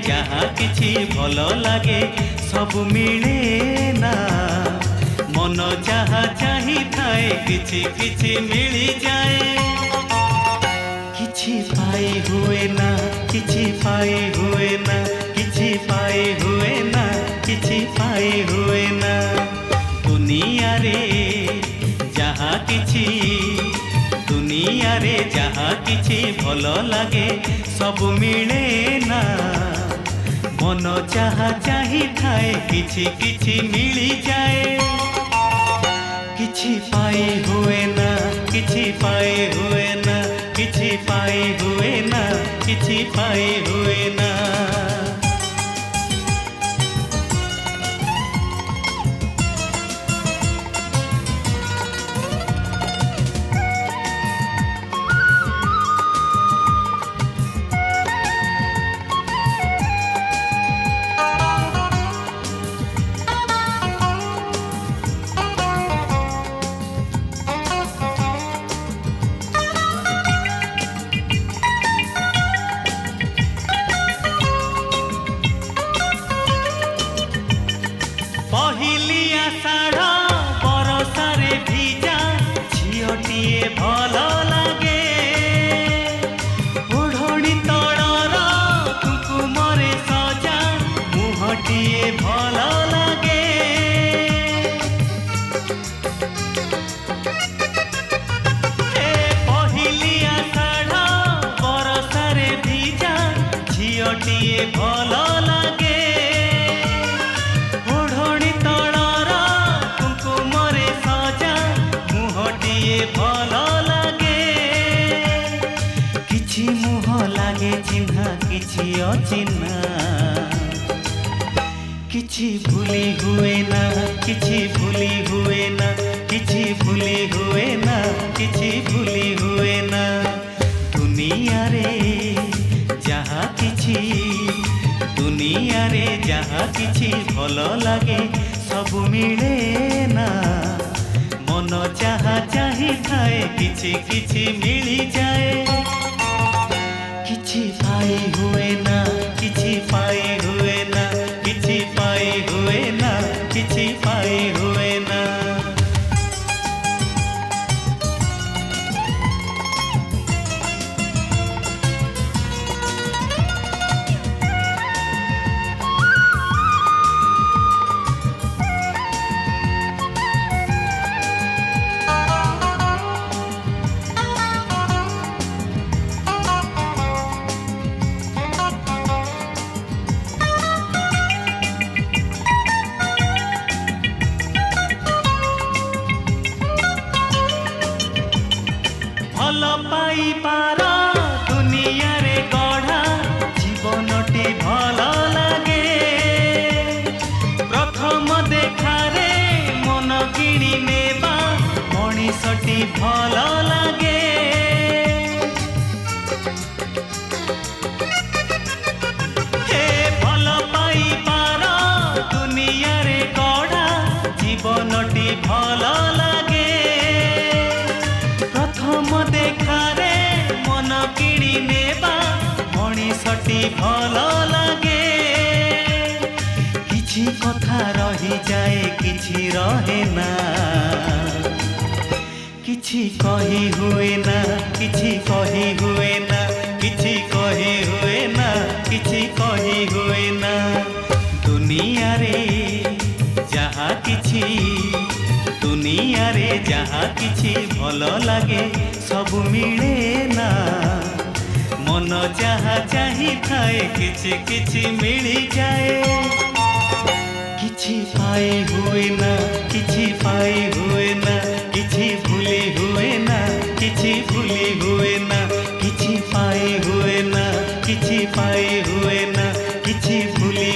जहाँ किछि भल लागे सब मिले ना मन जहाँ चाही थाए किछि किछि मिली जाए किछि पाई हुए ना किछि पाई हुए ना किछि पाई हुए ना किछि पाई हुए ना दुनिया रे जहाँ किछि दुनिया रे जहाँ किछि भल लागे सब मिले ना मन जहाँ चाही थाए किछि किछि मिली जाए किछि पाई हुए ना किछि पाई हुए ना किछि पाई हुए ना किछि पाई हुए ना पहिली आषाढ़ बरसारे भिजा झीटीए भल लागे ओढ़णी तलर कुकुमरे सजा मुहटीए भल लागे पहिली आषाढ़ बरसारे भिजा झीटीए भल लागे भल लागे किछि मुह लागे चिन्हा किछि अचिन्हा किछि भूली हुए ना किछि भूली हुए ना किछि भूली हुए ना किछि भूली हुए ना दुनिया रे जहाँ किछि दुनिया रे जहाँ किछि भल लागे सब मिले ना मन जहाँ चाही थाए किछि किछि मिली जाए किछि पाई हुए ना किछि पाई हुए ना किछि पाई हुए ना किछि पाई हुए ना भल पाई पार दुनिया रे गढ़ा जीवनटी भल लागे प्रथम देखारे मन किणी नेबा मनीषटी भल लागे हे भल पाई पार दुनिया रे गढ़ा जीवनटी भल लागे प्रथम देखारे मन किणी नेबा मनीषटी भल लागे किछि कथा रही जाए किछि रहे ना किछि कही हुए ना किछि कही हुए ना किछि कही हुए ना किछि कही हुए ना दुनिया रे जहाँ किछि दुनिया रे जहाँ किछि भल लागे सब मिले ना मन जहाँ चाही थाए किछि किछि मिली जाए किछि पाई हुए ना किछि पाई हुए ना किछि भूली हुए ना किछि भूली हुए ना किछि पाई हुए ना किछि पाई हुए ना किछि भूली